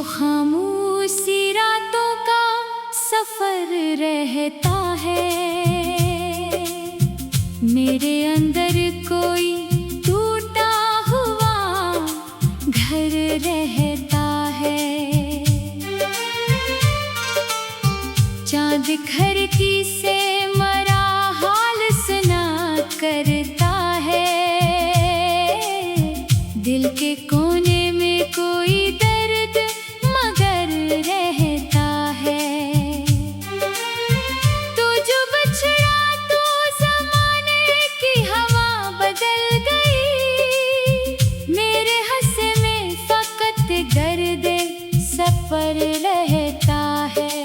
खामोशी रातों का सफर रहता है। मेरे अंदर कोई टूटा हुआ घर रहता है। चांद खिड़की से मरा हाल सुना करता है। दिल के कोने में कोई दर्द मगर रहता है। तो जो बछड़ा तो ज़माने की हवा बदल गई। मेरे हंसे में फकत गर्द सफर रहता है।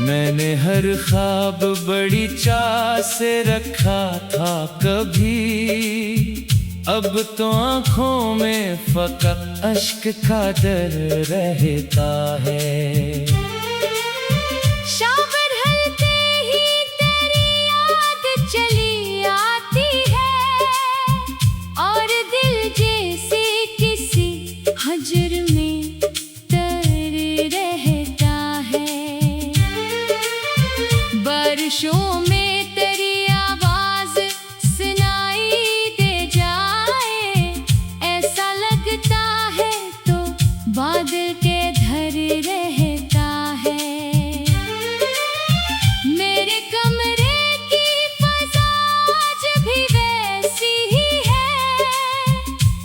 मैंने हर ख्वाब बड़ी चाह से रखा था कभी, अब तो आँखों में फकत अश्क का डर रहता है। शाम ढलते ही तेरी याद चली आती है और दिल जैसे किसी हजर में तर रहता है। बारिशों में तेरी आवाज सुनाई दे जाए, ऐसा लगता है तो बादल के धर रहता है। मेरे कमरे की फज़ा आज भी वैसी ही है।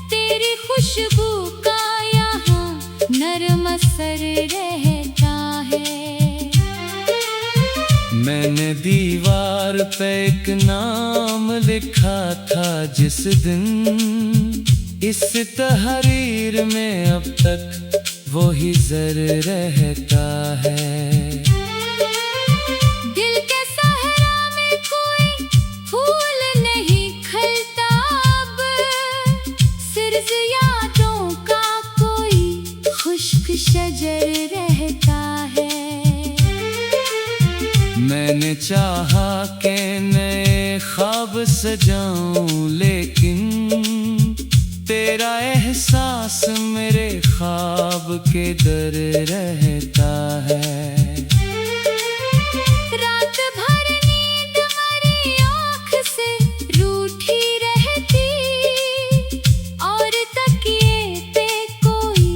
तेरी खुशबू का यहाँ नरम असर रहता है। मैंने दीवार पे एक नाम लिखा था जिस दिन, इस तहरीर में अब तक वो ही जर रहता है। दिल के सहरा में कोई फूल नहीं खिलता अब, सिर्फ यादों का कोई खुश्क शजर रहता है। मैंने चाहा के नए ख्वाब सजाऊं, लेकिन तेरा एहसास मेरे ख्वाब के दर रहता है। रात भर नींद मेरी आँख से रूठी रहती और तकिए पे कोई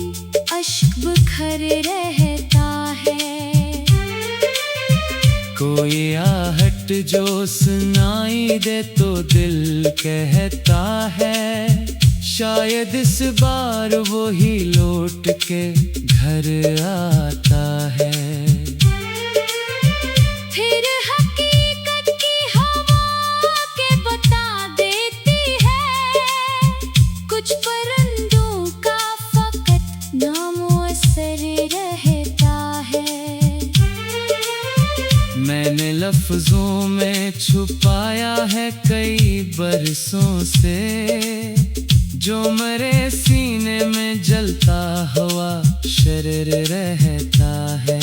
अश्क बिखर रहता है। कोई आहट जो सुनाई दे तो दिल कहता है, शायद इस बार वो ही लौट के घर आता है। फिर हकीकत की हवा के बता देती है, कुछ परिंदों का फकत नामो असर रहता है। मैंने लफ्जों में छुपाया है कई बरसों से, जो मेरे सीने में जलता हुआ शरर रहता है।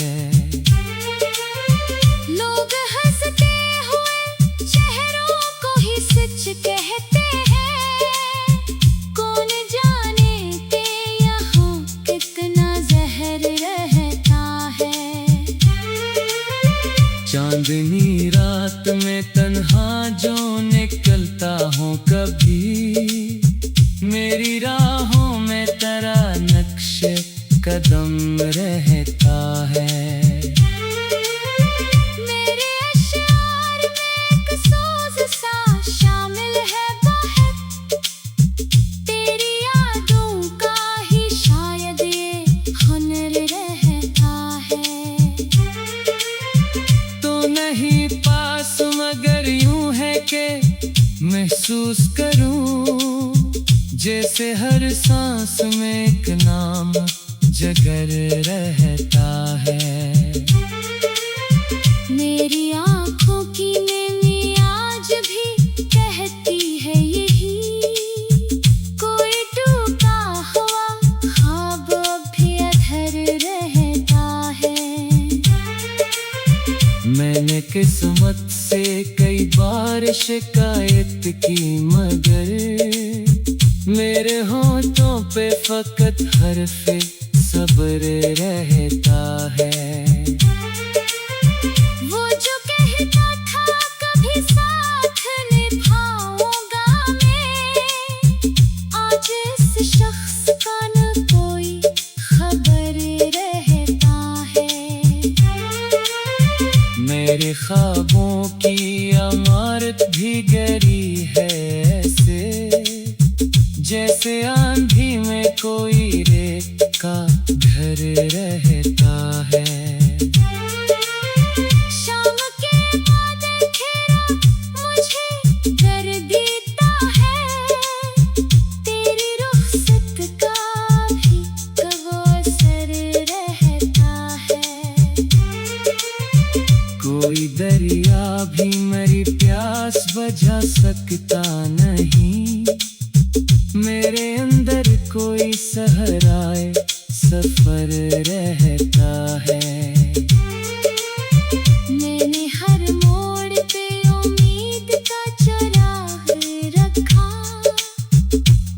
लोग हंसते हुए चेहरों को ही सच कहते हैं, कौन जाने के यहाँ कितना जहर रहता है। चांदनी रात में तन्हा जो निकलता हूँ कभी, मेरी राहों में तेरा नक्शे कदम रहता है। मेरे अश्यार में एक सोज सा शामिल है बाहर, तेरी यादों का ही शायद ये हुनर रहता है। तो नहीं पास मगर यूं है कि महसूस करूं, जैसे हर सांस में एक नाम जगर रहता है। मेरी आँखों की नमी आज भी कहती है यही, कोई टूटा हुआ ख्वाब भी अधर रहता है। मैंने किस्मत से कई बार शिकायत की मगर मेरे होठों पे फकत हर्फ़े सब्र रहता है। वो जो कहता था कभी साथ निभाऊंगा मैं, आज इस शख्स का न कोई खबर रहता है। मेरे ख्वाबों की इमारत भी गिरी है ऐसे, जैसे आंधी में कोई रेत का घर रहता है। शाम के बाद अंधेरा मुझे कर देता है, तेरी रुखसत का भी कब असर रहता है। कोई दरिया भी मेरी प्यास बुझा सकता नहीं, मेरे अंदर कोई सहराए सफर रहता है। मैंने हर मोड़ पे उम्मीद का चिराग रखा,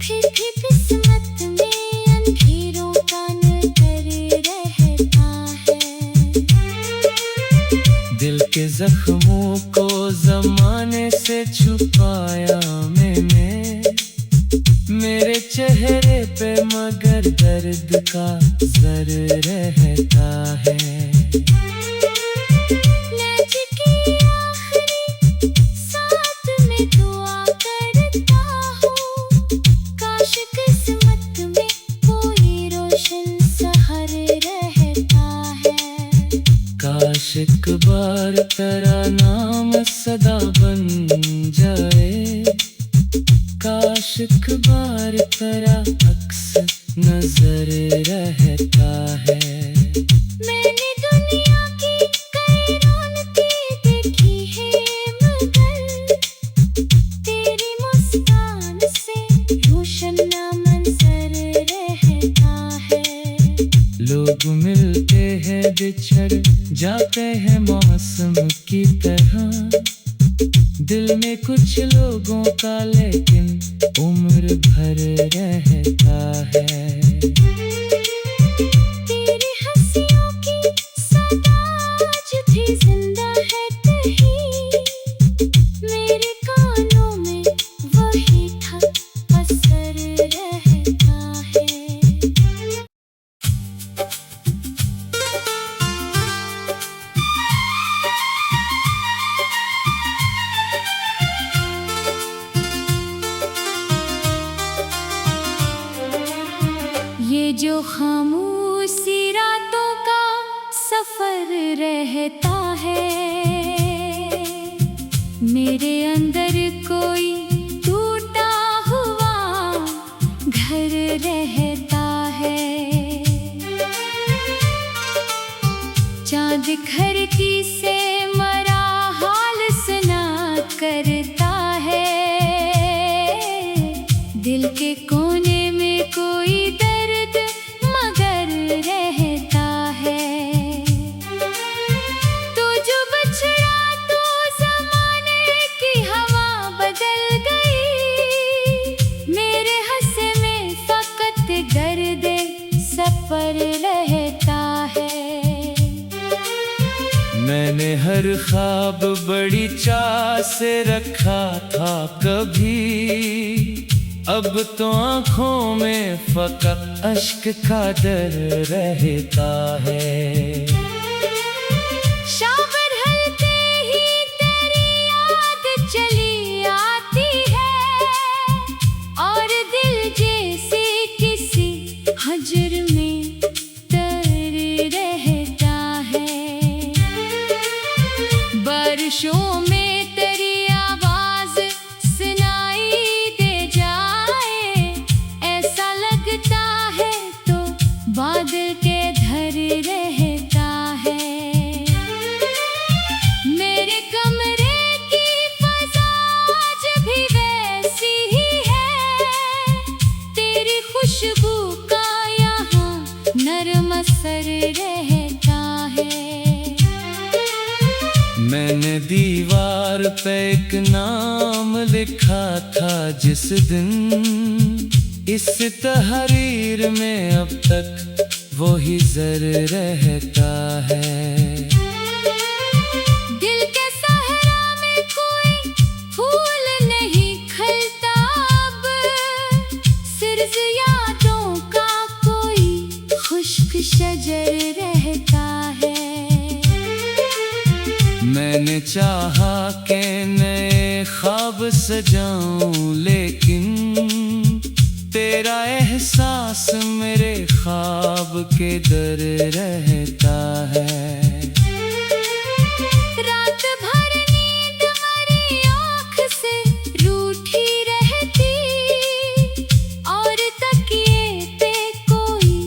फिर भी किस्मत में अंधेरों का नजर रहता है। दिल के जख्मों को जमाने से छुपाया मैंने, मेरे चेहरे पे मगर दर्द का जर रहता है। लज की आखिरी साथ में दुआ करता हूँ, काश किस्मत में कोई रोशन सहर रहता है। काश एक बार तेरा नाम सदा बन जाए, काश एक बार तेरा अक्स नजर रहता है। मैंने दुनिया की कई रौनकें देखी है, मगर तेरी मुस्कान से रोशन ना मंजर रहता है। लोग मिलते हैं बिछड़ जाते हैं मौसम की तरह, दिल में कुछ लोगों का लेकिन उम्र भर रहता है। तेरी हंसियों की सदा आज भी जिंदा है कहीं, मेरे कानों में वही था असर रहता है। ये जो खामोशी रातों का सफर रहता है, मेरे अंदर कोई टूटा हुआ घर रहता है। चांद खिड़की से मरा हाल सुना करता है, दिल के कोने में कोई दर्द मगर रहता है। तो जो बछड़ा तो ज़माने की हवा बदल गई, मेरे हंसे में फकत दर्द सफर रहता है। मैंने हर ख्वाब बड़ी चाह से रखा था कभी, अब तो आँखों में फकत अश्क का डर रहता है। शाम ढलते ही तेरी याद चली आती है, और दिल जैसे किसी हजर में तर रहता है। बारिशों में तेरी आवाज सुनाई दे जाए, ऐसा लगता है तो बादल के धर रहता है। मेरे कमरे की फज़ा आज भी वैसी ही है, तेरी खुशबू का यहाँ नरम असर रहता है। मैंने दीवार पे एक नाम लिखा था जिस दिन, इस तहरीर में अब तक वो ही जर रहता है। दिल के सहरा में कोई फूल नहीं खिलता अब, सिर्फ यादों का कोई खुश्क शजर रहता है। मैंने चाहा कि नए ख्वाब सजाऊं, लेकिन तेरा एहसास मेरे ख्वाब के दर रहता है। रात भर नींद मेरी आँख से रूठी रहती, और तकिए पे कोई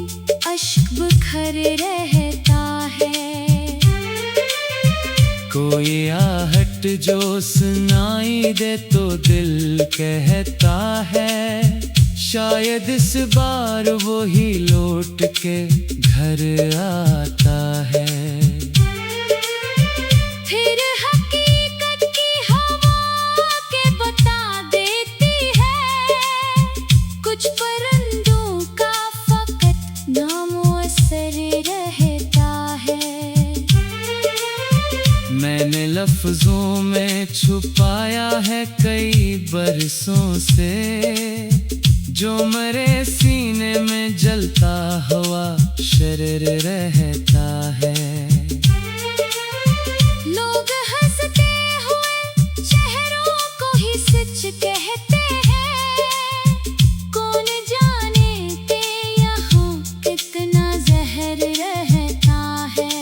अश्क बिखर रहता है। कोई आहट जो सुनाई दे तो दिल कहता है, शायद इस बार वो ही लौट के घर आता है। फिर हकीकत की हवा के बता देती है, कुछ परिंदों का फकत नामो असर रहता है। मैंने लफ्जों में छुपाया है कई बरसों से, जो मेरे सीने में जलता हुआ शरर रहता है। लोग हंसते हुए चेहरों को ही सच कहते हैं, कौन जाने ते यहाँ कितना जहर रहता है।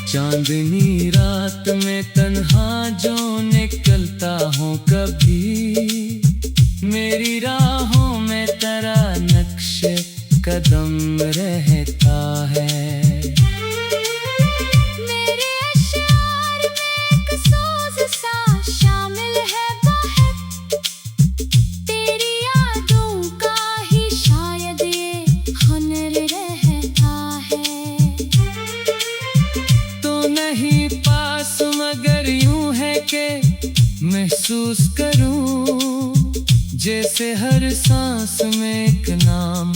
चांदनी रात में तन्हा जो निकलता हूँ कभी, मेरी राहों में तेरा नक्शे कदम रहता है। मेरे अश्यार में एक सोज सा शामिल है बाहर, तेरी यादों का ही शायद ये हुनर रहता है। तो नहीं पास मगर यूं है कि महसूस करूं, जैसे हर सांस में एक नाम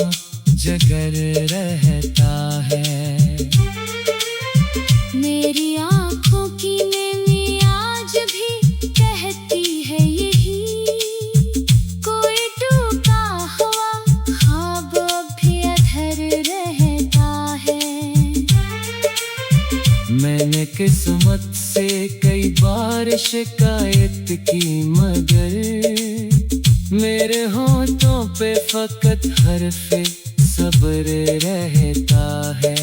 जगर रहता है। मेरी आँखों की नेमी आज भी कहती है यही, कोई टूटा हुआ ख्वाब भी अधर रहता है। मैंने किस्मत से कई बार शिकायत की, मगर मेरे होठों पे फकत हर्फ़े सब्र रहता है।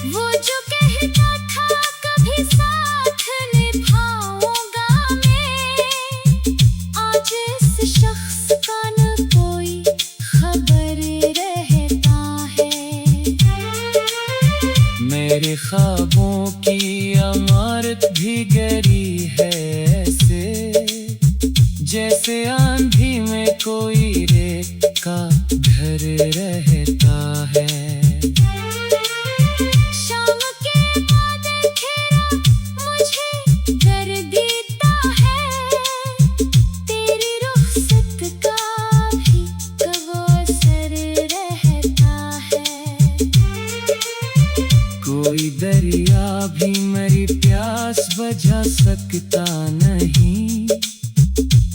वो जो कहता था कभी साथ निभाऊंगा मैं, आज इस शख्स का न कोई खबर रहता है। मेरे ख्वाबों की इमारत भी गिरी है ऐसे, जैसे आंधी में कोई रेत का घर रहता है। शाम के बाद घेरा मुझे कर देता है, तेरी रुखसत का भी कब असर रहता है। कोई दरिया भी मेरी प्यास बुझा सकता नहीं,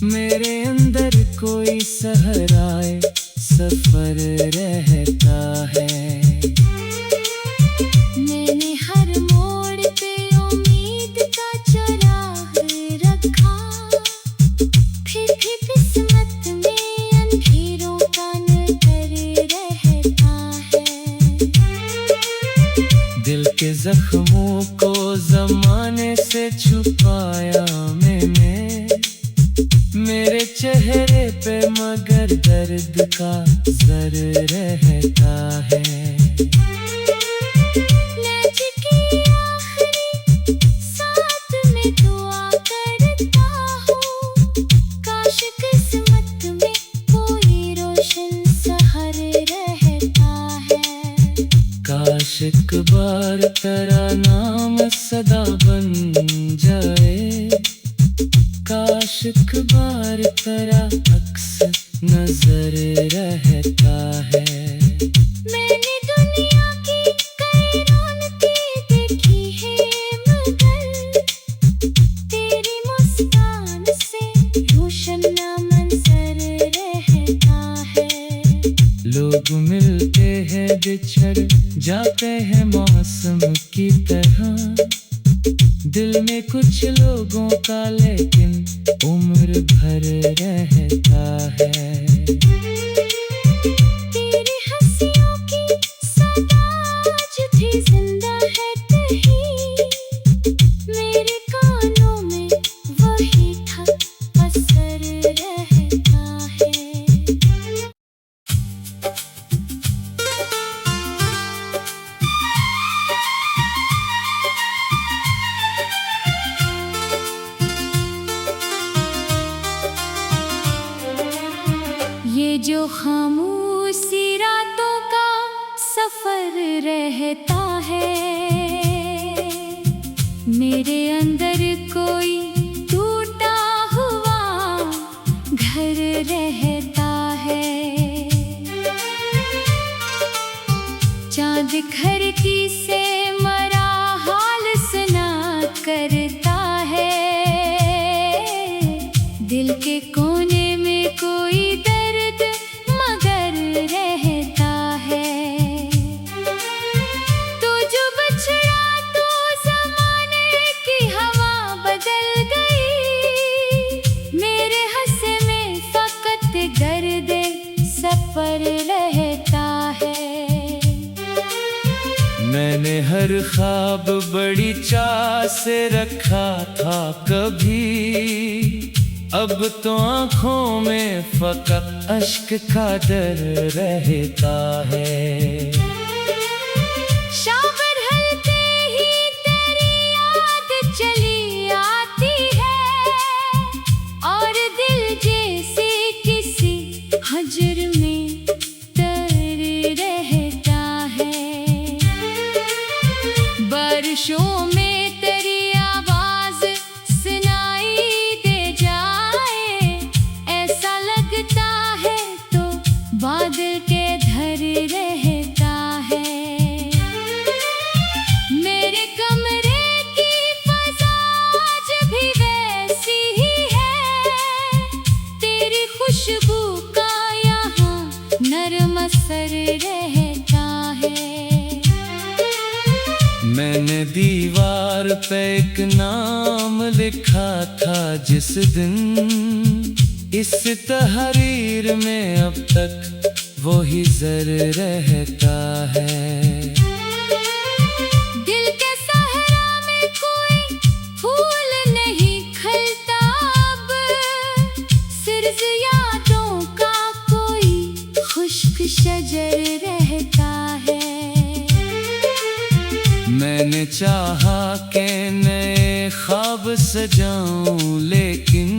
मेरे अंदर कोई सहराए सफर रहता है। मैंने हर मोड़ पे उम्मीद का चराग रखा, फिर भी किस्मत में अंधेरों का नजर रहता है। दिल के जख्मों को जमाने से छुपाया मैंने, मेरे चेहरे पे मगर दर्द का जर रहता है। लज की आखिरी साथ में दुआ करता हूँ, काश किस्मत में कोई रोशन सहर रहता है। काश एक बार तेरा नाम सदा बन जाए, काश एक बार तेरा अक्स नजर रहता है। मैंने दुनिया की कई रौनकें देखी है, मगर तेरी मुस्कान से रोशन ना मंजर रहता है। लोग मिलते हैं बिछड़ जाते हैं मौसम की तरह, दिल में कुछ लोगों का लेकिन उम्र भर रहता है। तेरी हंसियों की सदा आज भी जिंदा है कहीं, मेरे कानों में वही था असर रहता है। ये जो खामोशी रातों का सफर रहता है, मेरे अंदर कोई टूटा हुआ घर रहता है। चांद खिड़की से मरा हाल सुना करता है, दिल के कोने में कोई दर्द मगर रहता है। तो जो बछड़ा तो ज़माने की हवा बदल गई, मेरे हंसे में फकत गर्द सफर रहता है। मैंने हर ख्वाब बड़ी चाह से रखा था कभी, अब तो आँखों में फकत अश्क का डर रहता है। शाम ढलते ही तेरी याद चली आती है, और दिल जैसे किसी हजर में तर रहता है। बारिशों में तेरी आवाज सुनाई दे जाए, ऐसा लगता है तो बादल के धर रहता है। मेरे कमरे की फज़ा आज भी वैसी ही है, तेरी खुशबू का यहाँ नरम असर रहता है। मैंने दीवार पे एक नाम लिखा था जिस दिन, इस तहरीर में अब तक वही जर रहता है। दिल के सहरा में कोई फूल नहीं खिलता अब, सिर्फ यादों का कोई खुश्क शजर रहता है। मैंने चाहा कि नए ख्वाब सजाऊं, लेकिन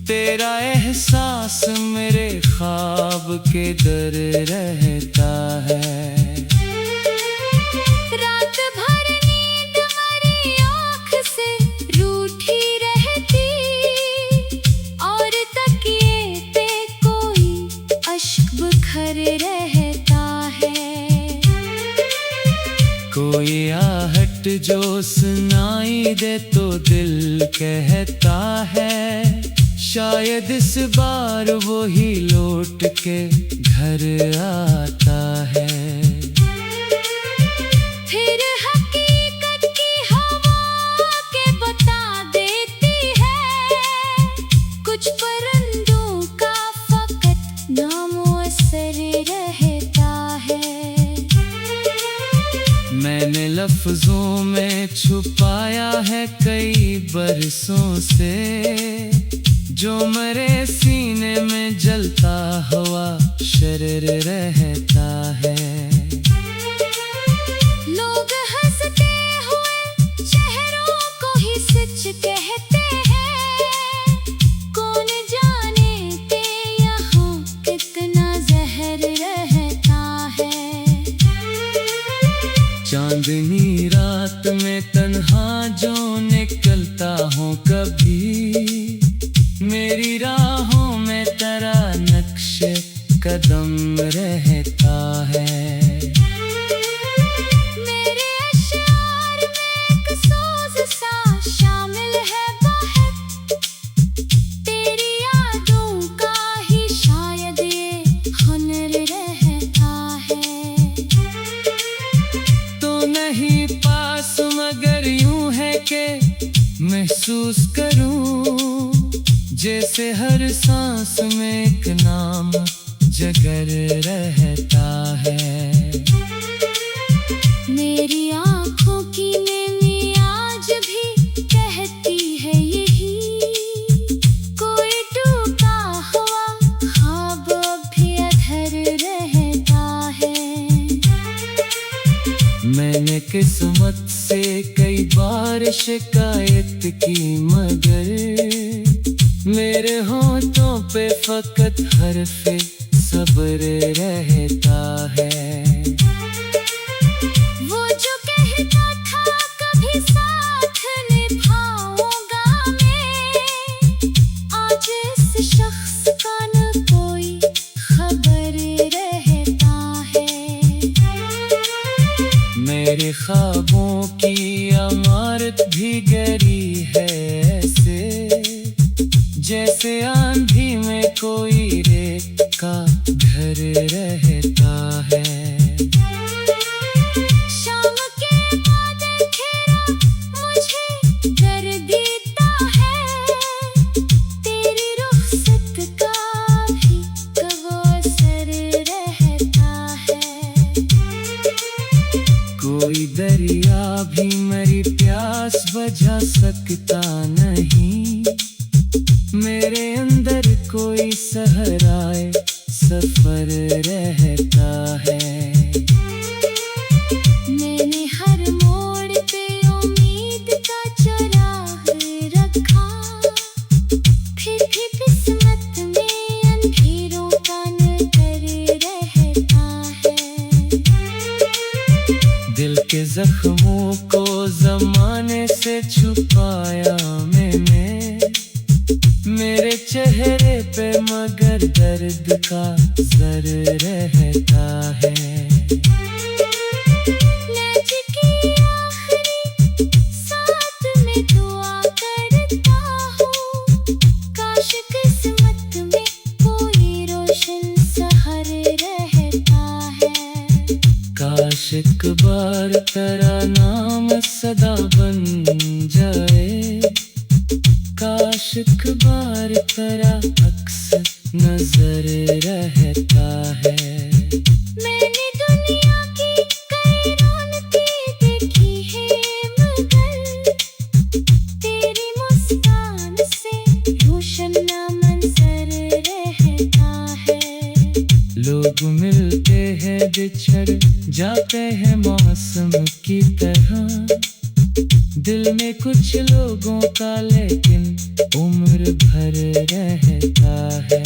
तेरा एहसास मेरे ख्वाब के दर रहता है। रात भर नींद मरी आँख से रूठी रहती, और तकिए पे कोई अश्क बिखर रहता है। कोई आहट जो सुनाई दे तो दिल कहता है, शायद इस बार वो ही लौट के घर आता है। फिर हकीकत की हवा के बता देती है, कुछ परिंदों का फकत नामो असर रहता है। मैंने लफ्जों में छुपाया है कई बरसों से, जो मरे सीने में जलता हुआ शरर रहता है। लोग हंसते हुए चेहरों को ही सच कहते हैं, कौन जाने के यहाँ कितना जहर रहता है। चांदनी रात में तन्हा जो निकलता हूँ कभी, मेरी राहों में तेरा नक्श कदम रहता है। मेरे अश्यार में एक सोज सा शामिल है बाहर, तेरी यादों का ही शायद ये हुनर रहता है। तो नहीं पास मगर यूं है कि महसूस करूं जैसे हर सांस में एक नाम जगर रहता है। मेरी आँखों की नेमी आज भी कहती है यही, कोई टूटा हुआ ख्वाब भी अधर रहता है। मैंने किस्मत से कई बार शिकायत की मगर मेरे होठों पे फकत हर्फ़े सब्र रहता है। वो जो कहता था कभी साथ निभाऊंगा मैं, आज इस शख्स का न कोई खबर रहता है। मेरे ख्वाबों की इमारत भी गिरी है ऐसे जैसे आंधी में कोई रेत का घर रहता है। शाम के बाद अंधेरा मुझे डर देता है, तेरी रुखसत का भी कब असर रहता है। कोई दरिया भी मेरी प्यास बुझा सकता नहीं, मेरे अंदर कोई सहराए सफर रहता है। मैंने हर मोड़ पे उम्मीद का चिराग रखा, फिर भी किस्मत में अंधेरों का नजर रहता है। दिल के जख्मों को जमाने से छुपाया मैंने, मेरे चेहरे पे मगर दर्द का जर रहता है। लज की आखिरी साथ में दुआ करता हूँ, काश किस्मत में कोई रोशन सहर रहता है। काश एक बार तेरा नाम सदा बन जाए, काश एक बार तेरा अक्स नजर रहता है। मैंने दुनिया की कई रौनकें देखी है मगर तेरी मुस्कान से रोशन मंजर रहता है। लोग मिलते हैं बिछड़ जाते हैं मौसम की तरह, दिल में कुछ लोगों का लेकिन उम्र भर रहता है।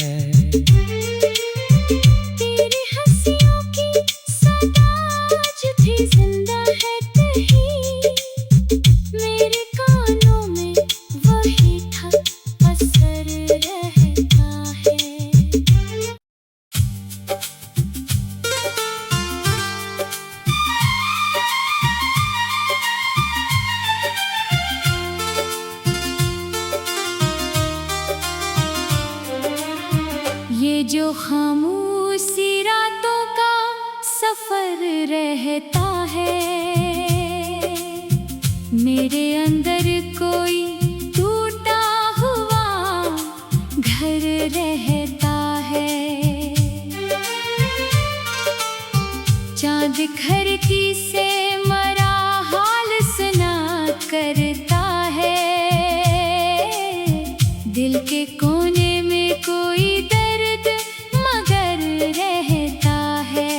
तेरी हंसियों की सदा आज भी जिंदा है कहीं, मेरे कानों में वही ठक असर रहता है। ये जो खामोशी रातों का सफर रहता है, मेरे अंदर कोई टूटा हुआ घर रहता है। चांद खिड़की से मरा हाल सुना करता है, दिल के कोने में कोई दर्द मगर रहता है।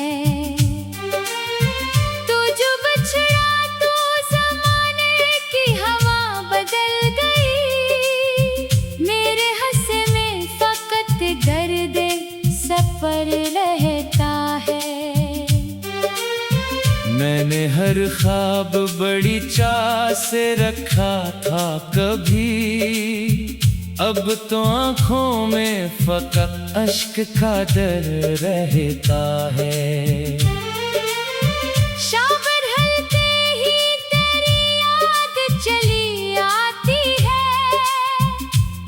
तो जो बछड़ा तो ज़माने की हवा बदल गई, मेरे हंसे में फकत गर्द सफर रहता है। मैंने हर ख्वाब बड़ी चाह से रखा था कभी, अब तो आंखों में फकत अश्क का डर रहता है। शाम ढलते ही तेरी याद चली आती है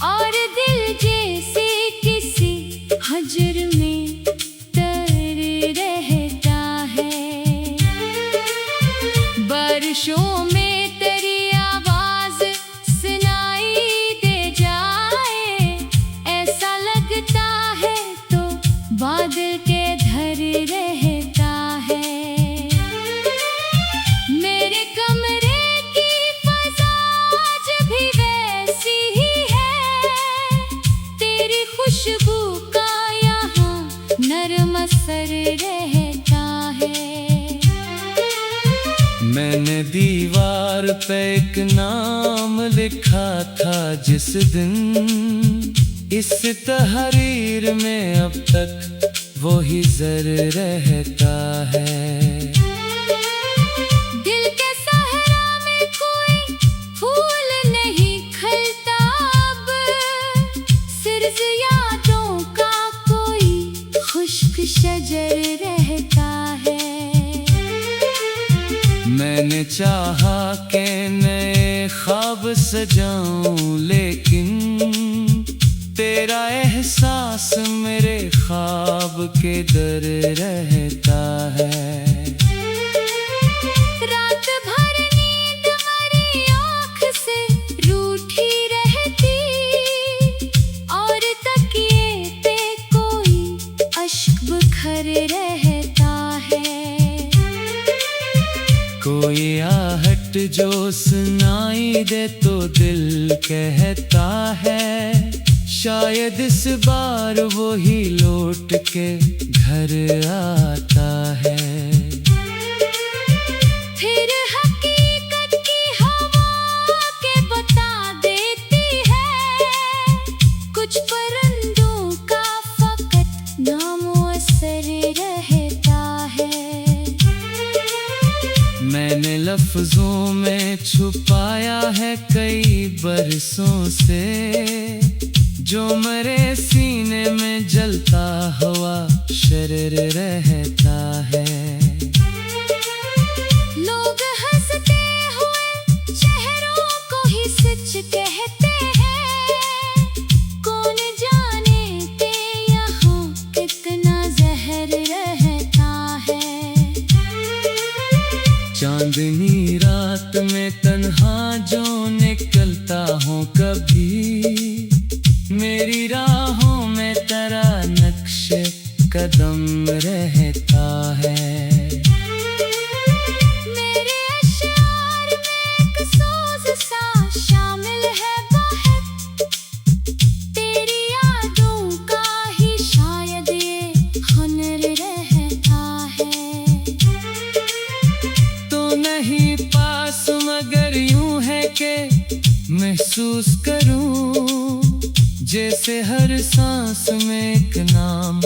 और दिल जैसे किसी हजर में तर रहता है। बारिशों में तेरी आवाज सुनाई दे जाए, ऐसा लगता है तो बादल के धर रहता है। मेरे कमरे की फज़ा आज भी वैसी ही है, तेरी खुशबू का यहाँ नरम असर रहता है। मैंने दीवार पे एक नाम लिखा था जिस दिन, इस तहरीर में अब तक वो ही जर रहता है। दिल के सहरा में कोई फूल नहीं खिलता अब, सिर्फ यादों का कोई खुश्क शजर रहता है। मैंने चाहा कि नए ख्वाब सजाऊं, लेकिन तेरा एहसास मेरे ख्वाब के दर रहता है। रात भर नींद मेरी आँख से रूठी रहती और तकिए पे कोई अश्क बिखर रहता है। कोई आहट जो सुनाई दे तो दिल कहता है, शायद इस बार वो ही लौट के घर आता है। फिर हकीकत की हवा के बता देती है, कुछ परिंदों का फकत नामो असर रहता है। मैंने लफ्जों में छुपाया है कई बरसों से, जो मेरे सीने में जलता हुआ शरर रहता है। लोग हंसते हुए चेहरों को ही सच कहते हैं, कौन जाने के यहाँ कितना जहर रहता है। चांदनी रात में तन्हा जो निकलता हूँ कभी, मेरी राहों में तेरा नक्श कदम रहता है। मेरे अश्यार में एक सोज सा शामिल है बहक, तेरी यादों का ही शायद ये हुनर रहता है। तो नहीं पास मगर यूं है कि महसूस करूं, जैसे हर सांस में एक नाम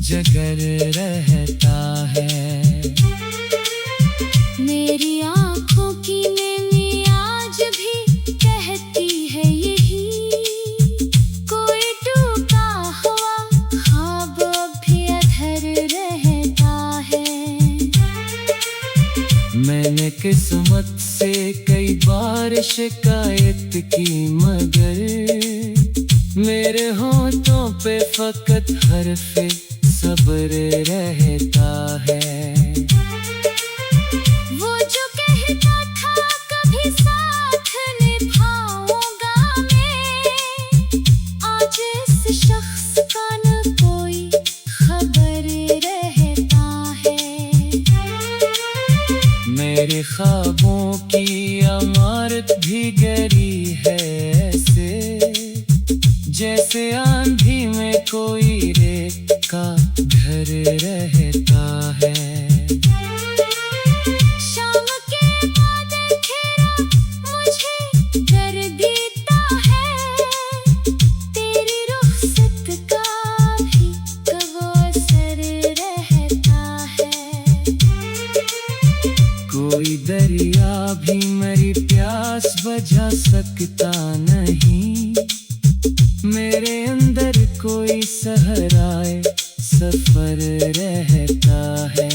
जगर रहता है। मेरी आँखों की नेमी आज भी कहती है यही, कोई टूटा हुआ ख्वाब भी अधर रहता है। मैंने किस्मत से कई बार शिकायत की, मगर मेरे होठों पे फकत हर्फ़े सब्र रहता है। वो जो कहता था कभी साथ निभाऊंगा मैं, आज इस शख्स का न कोई खबर रहता है। मेरे ख्वाबों की इमारत भी गरी है ऐसे, जैसे आंधी में कोई रेत का घर रहता है। शाम के बाद अंधेरा मुझे डर देता है, तेरी रुखसत का भी कब असर रहता है। कोई दरिया भी मेरी प्यास बुझा सकता नहीं, रहता है।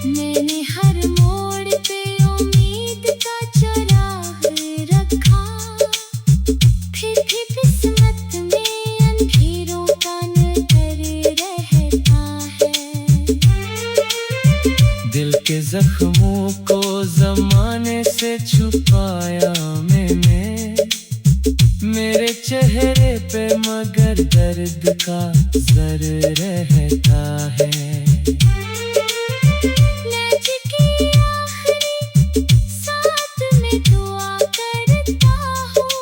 मैंने हर मोड़ पे उम्मीद का चराग रखा, फिर भी किस्मत में अंधेरों का नजर रहता है। दिल के जख्मों को जमाने से छुपाया मैंने, मेरे चेहरे पे मगर दर्द का जर रहता है। लज की आखिरी साथ में दुआ करता हूँ,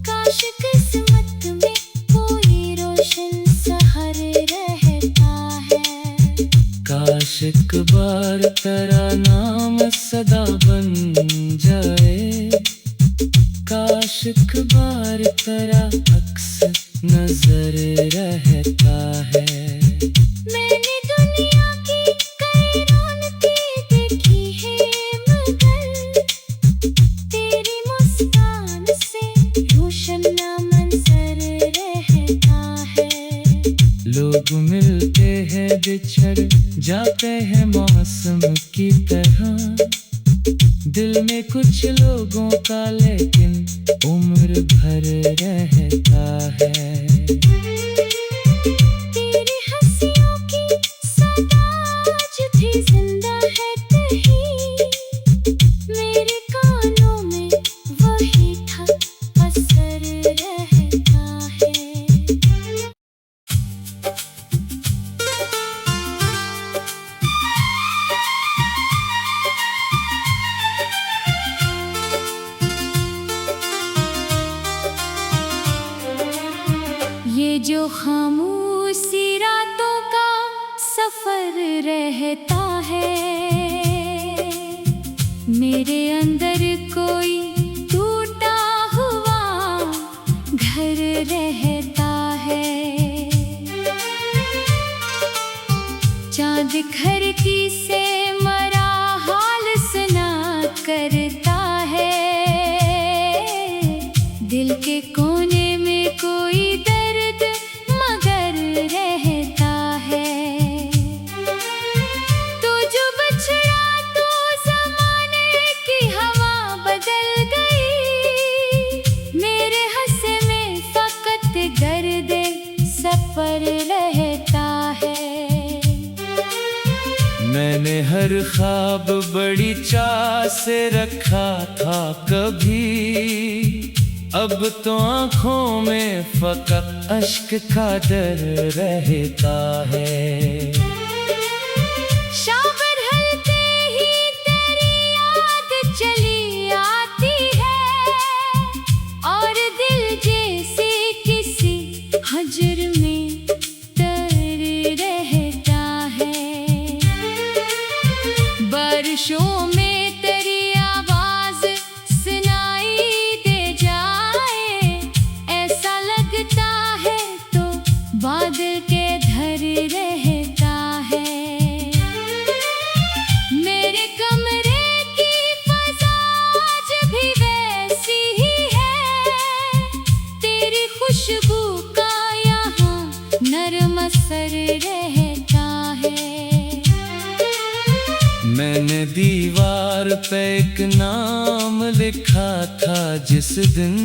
काश किस्मत में कोई रोशन सहर रहता है। काश एक बार तेरा नाम सदा बन जाए, काश एक बार तेरा अक्स नजर रहता है। मैंने दुनिया की कई रौनकें देखी है, मगर तेरी मुस्कान से रोशन मंजर रहता है। लोग मिलते हैं बिछड़ जाते हैं मौसम की तरह, दिल में कुछ लोगों का लेकिन उम्र भर रहता है। तेरी हंसियों की सदा आज भी जिंदा है कहीं, मेरे कानों में वही ठक असर रहता है। ये जो खामोशी रातों का सफर रहता है, मेरे अंदर कोई टूटा हुआ घर रहता है। चांद खिड़की से मरा हाल सुना करता है, दिल के कोने में कोई दर्द मगर रहता है। तो जो बछड़ा तो जमाने की हवा बदल गई, मेरे हंसे में फकत दर्द सफर रहता है। मैंने हर ख्वाब बड़ी चाह से रखा था कभी, अब तो आँखों में फकत अश्क का डर रहता है। शाम ढलते ही तेरी याद चली आती है, और दिल जैसे किसी हजर में तर रहता है। बारिशों में तेरी आवाज सुनाई दे जाए, ऐसा लगता है तो बादल के धर रहता है। मेरे कमरे की फज़ा आज भी वैसी ही है, तेरी खुशबू का यहाँ नरम असर रहता है। मैंने दीवार पे एक नाम लिखा था जिस दिन,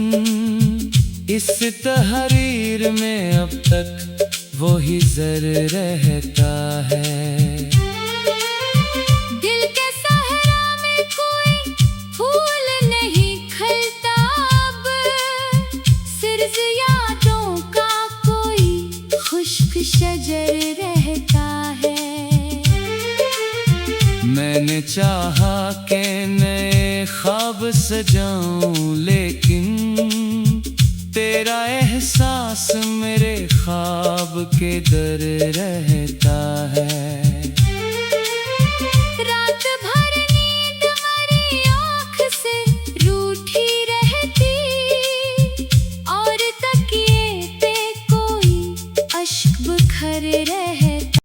इस तहरीर में अब तक वही जर रहता है। दिल के सहरा में कोई फूल नहीं खिलता अब, सिर्फ यादों का कोई खुश्क शजर रहता है। मैंने चाहा के नए ख्वाब सजाऊं, लेकिन तेरा एहसास मेरे ख्वाब के दर रहता